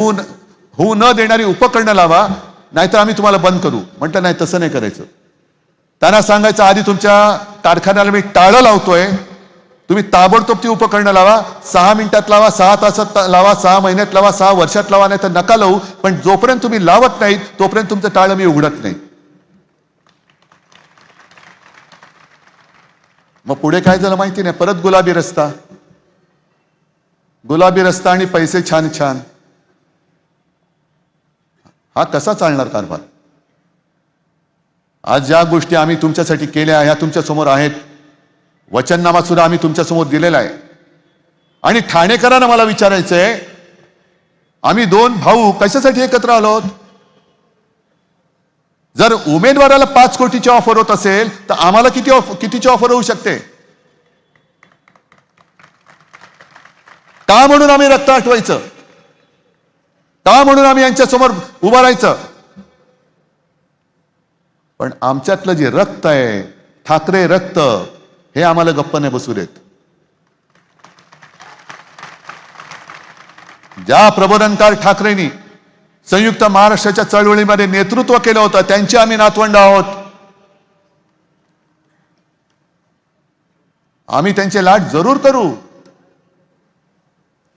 होऊ न देणारी उपकरणं लावा, नाहीतर आम्ही तुम्हाला बंद करू. म्हटलं नाही, तसं नाही करायचं. त्यांना सांगायचं आधी तुमच्या कारखान्याला मी टाळं लावतोय, तुम्ही ताबडतोब ती उपकरणं लावा. 6 मिनिटात लावा, 6 तासात लावा, 6 महिन्यात लावा, 6 वर्षात लावा, नाही तर नका लावू. पण जोपर्यंत तुम्ही लावत नाहीत तोपर्यंत तुमचं टाळं मी उघडत नाही. मग पुढे काय झालं माहिती नाही, परत गुलाबी रस्ता आणि पैसे छान छान. हा कसा चालणार कारभार? आज ज्या गोष्टी आम्ही तुमच्यासाठी केल्या ह्या तुमच्या समोर आहेत. वचननामा सुद्धा आम्ही तुमच्या समोर दिलेला आहे. आणि ठाणेकरांना मला विचारायचंय, आम्ही 2 भाऊ कशासाठी एकत्र आलोत? जर उमेदवाराला 5 कोटीची ऑफर होत असेल तर आम्हाला कितीची ऑफर होऊ शकते? का म्हणून आम्ही रक्त आठवायचं? का म्हणून आम्ही यांच्या समोर उभं राहायचं? पण आमच्यातलं जे रक्त आहे, ठाकरे रक्त, हे आम्हाला गप्प नाही बसू देत. ज्या प्रबोधनकार ठाकरेंनी संयुक्त महाराष्ट्राच्या चळवळीमध्ये नेतृत्व केलं होतं, त्यांचे आम्ही नातवंड आहोत. आम्ही त्यांचे लाड जरूर करू.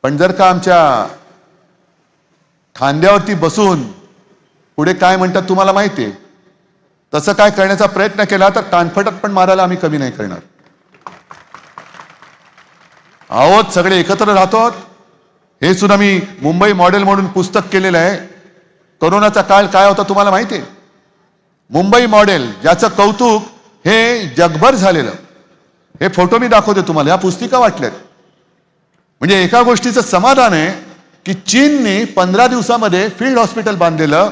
पण जर का आमच्या खांद्यावरती बसून पुढे काय म्हणतात तुम्हाला माहिती आहे, तसं काय करण्याचा प्रयत्न केला तर कानफटात पण मारायला आम्ही कमी नाही करणार आहोत. सगळे एकत्र राहतो. हे सुद्धा मी मुंबई मॉडेल म्हणून पुस्तक केलेलं आहे. कोरोनाचा काळ काय होता तुम्हाला माहिती आहे? मुंबई मॉडेल, ज्याचं कौतुक हे जगभर झालेलं, हे फोटो मी दाखवते तुम्हाला, या पुस्तिका वाटल्यात. म्हणजे एका गोष्टीचं समाधान आहे की चीनने 15 दिवसामध्ये फील्ड हॉस्पिटल बांधलेलं,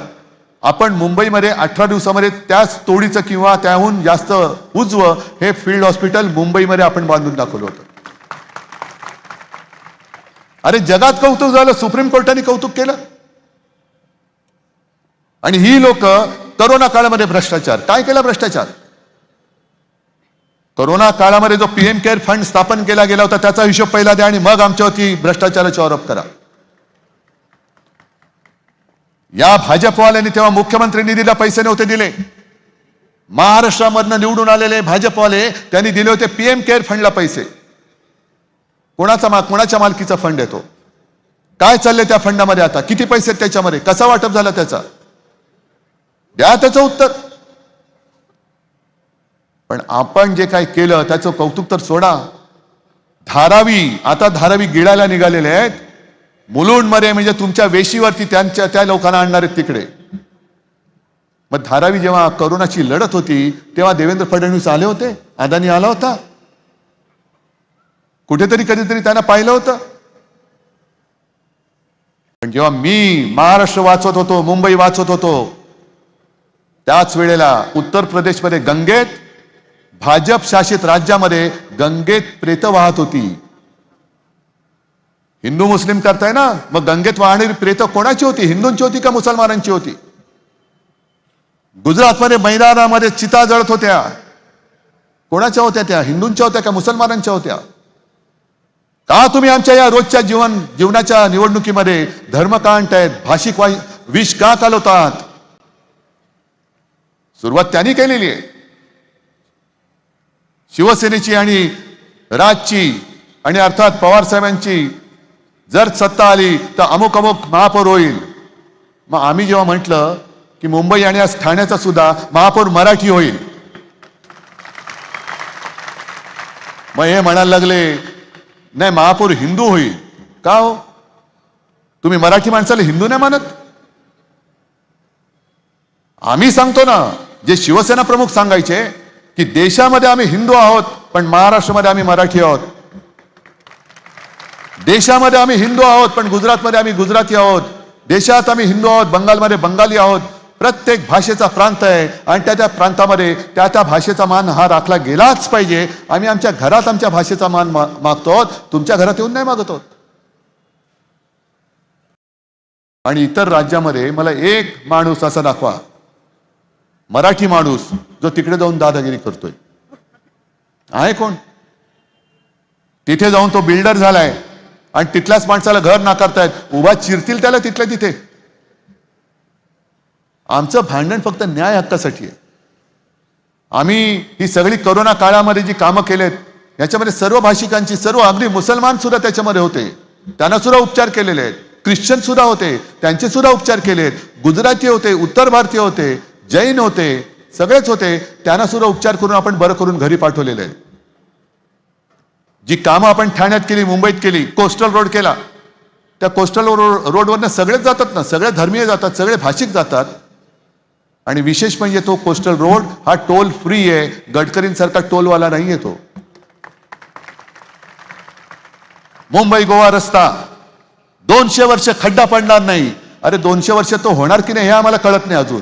आपण मुंबईमध्ये 18 दिवसामध्ये त्याच तोडीचं किंवा त्याहून जास्त उजवं हे फील्ड हॉस्पिटल मुंबईमध्ये आपण बांधून दाखवलं होतं. अरे जगात कौतुक झालं, सुप्रीम कोर्टाने कौतुक केलं. आणि ही लोक करोना काळामध्ये भ्रष्टाचार काय केला? भ्रष्टाचार कोरोना काळामध्ये जो पीएम केअर फंड स्थापन केला गेला होता त्याचा हिशोब पहिला द्या आणि मग आमच्यावरती भ्रष्टाचाराचा आरोप करा. या भाजपवाल्यांनी तेव्हा मुख्यमंत्री निधीला पैसे नव्हते दिले. महाराष्ट्रामधनं निवडून आलेले भाजपवाले त्यांनी दिले होते पीएम केअर फंडला पैसे. कोणाच्या मालकीचा फंड आहे तो? काय चाललंय त्या फंडामध्ये? आता किती पैसे त्याच्यामध्ये? कसा वाटप झाला त्याचा? द्या त्याचं उत्तर. पण आपण जे काय केलं त्याचं कौतुक तर सोडा. आता धारावी गिळायला निघालेले आहेत. मुलुंडमध्ये म्हणजे तुमच्या वेशीवरती त्या लोकांना आणणार आहेत तिकडे. मग धारावी जेव्हा करोनाची लढत होती तेव्हा देवेंद्र फडणवीस आले होते, अदानी आला होता, कुठेतरी कधीतरी त्यांना पाहिलं होतं. पण जेव्हा मी महाराष्ट्र वाचवत होतो, मुंबई वाचवत होतो, त्याच वेळेला उत्तर प्रदेशमध्ये गंगेत, भाजप शासित राज्यामध्ये गंगेत प्रेत वाहत होती. हिंदू मुस्लिम करताय ना, मग गंगेत वाहणारी प्रेत कोणाची होती? हिंदूंची होती का मुसलमानांची होती? गुजरातमध्ये मैदानामध्ये चिता जळत होत्या, कोणाच्या होत्या त्या? हिंदूंच्या होत्या का मुसलमानांच्या होत्या? का तुम्ही आमच्या या रोजच्या जीवनाच्या निवडणुकीमध्ये धर्म का आणतायत? भाषिक विष का कालवतात? सुरुवात त्यांनी केलेली आहे, शिवसेनेची आणि राजची आणि अर्थात पवार साहेबांची. जर सत्ता आली तर अमुक महापौर होईल. मग आम्ही जेव्हा म्हटलं की मुंबई आणि आज ठाण्याचा सुद्धा महापौर मराठी होईल, मग हे म्हणायला लागले नाही महापौर हिंदू होईल. का हो? तुम्ही मराठी माणसाला हिंदू नाही मानत? आम्ही सांगतो ना, जे शिवसेना प्रमुख सांगायचे की देशामध्ये आम्ही हिंदू आहोत पण महाराष्ट्रामध्ये आम्ही मराठी आहोत. देशामध्ये आम्ही हिंदू आहोत पण गुजरातमध्ये आम्ही गुजराती आहोत. देशात आम्ही हिंदू आहोत, बंगालमध्ये बंगाली आहोत. प्रत्येक भाषेचा प्रांत आहे आणि त्या प्रांतामध्ये त्या भाषेचा मान हा राखला गेलाच पाहिजे. आम्ही आमच्या घरात आमच्या भाषेचा मान मागतो, तुमच्या घरात येऊन नाही मागतो. आणि इतर राज्यामध्ये मला एक माणूस असा दाखवा, मराठी माणूस, जो तिकडे जाऊन दादागिरी करतोय. आहे कोण? तिथे जाऊन तो बिल्डर झालाय, आणि तिथल्याच माणसाला घर नाकारतायत, उभा चिरतील त्याला तिथल्या तिथे. आमचं भांडण फक्त न्याय हक्कासाठी आहे. आम्ही ही सगळी कोरोना काळामध्ये जी कामं केलेत याच्यामध्ये सर्व भाषिकांची, सर्व, अगदी मुसलमान सुद्धा त्याच्यामध्ये होते, त्यांना सुद्धा उपचार केलेले आहेत. ख्रिश्चन सुद्धा होते, त्यांचे सुद्धा उपचार केलेत. गुजराती होते, उत्तर भारतीय होते, जैन होते, सगळेच होते, त्यांना सुद्धा उपचार करून आपण बरं करून घरी पाठवलेले आहे. जी कामं आपण ठाण्यात केली, मुंबईत केली, कोस्टल रोड केला, त्या कोस्टल रोडवरनं सगळेच जातात ना, सगळे धर्मीय जातात, सगळे भाषिक जातात. आणि विशेष म्हणजे तो कोस्टल रोड हा टोल फ्री आहे, गडकरींसारखा टोलवाला नाहीये तो. मुंबई गोवा रस्ता 200 वर्ष खड्डा पडणार नाही. अरे 200 वर्ष तो होणार की नाही हे आम्हाला कळत नाही अजून.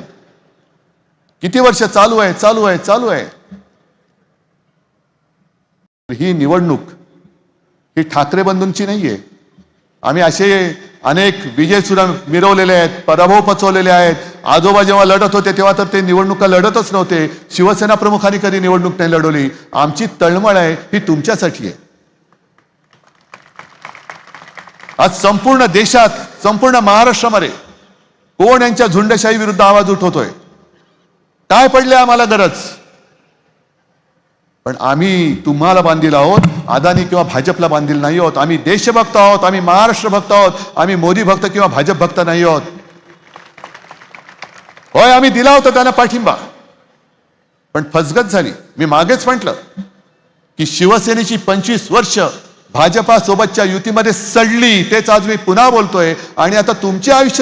किती वर्ष चालू आहे, चालू आहे, चालू आहे. ही निवडणूक ही ठाकरे बंधूंची नाहीये. आम्ही असे अनेक विजय सुद्धा मिरवलेले आहेत, पराभव पचवलेले आहेत. आजोबा जेव्हा लढत होते तेव्हा तर ते निवडणुका लढतच नव्हते. शिवसेना प्रमुखांनी कधी निवडणूक नाही लढवली. आमची तळमळ आहे ही तुमच्यासाठी आहे. आज संपूर्ण देशात, संपूर्ण महाराष्ट्रामध्ये कोण यांच्या झुंडशाही विरुद्ध आवाज उठवतोय? काय पडले आम्हाला गरज? पण आम्ही तुम्हाला बांधील आहोत, अदानी किंवा भाजपला बांधील नाही आहोत. आम्ही देशभक्त आहोत, आम्ही महाराष्ट्र भक्त आहोत, आम्ही मोदी भक्त किंवा भाजप भक्त नाही आहोत. होय, आम्ही दिला होता त्यांना पाठिंबा, पण फसगत झाली. मी मागेच म्हटलं की शिवसेनेची 25 वर्ष भाजपा सोबतच्या युतीमध्ये सडली, तेच आज मी पुन्हा बोलतोय. आणि आता तुमचे आयुष्य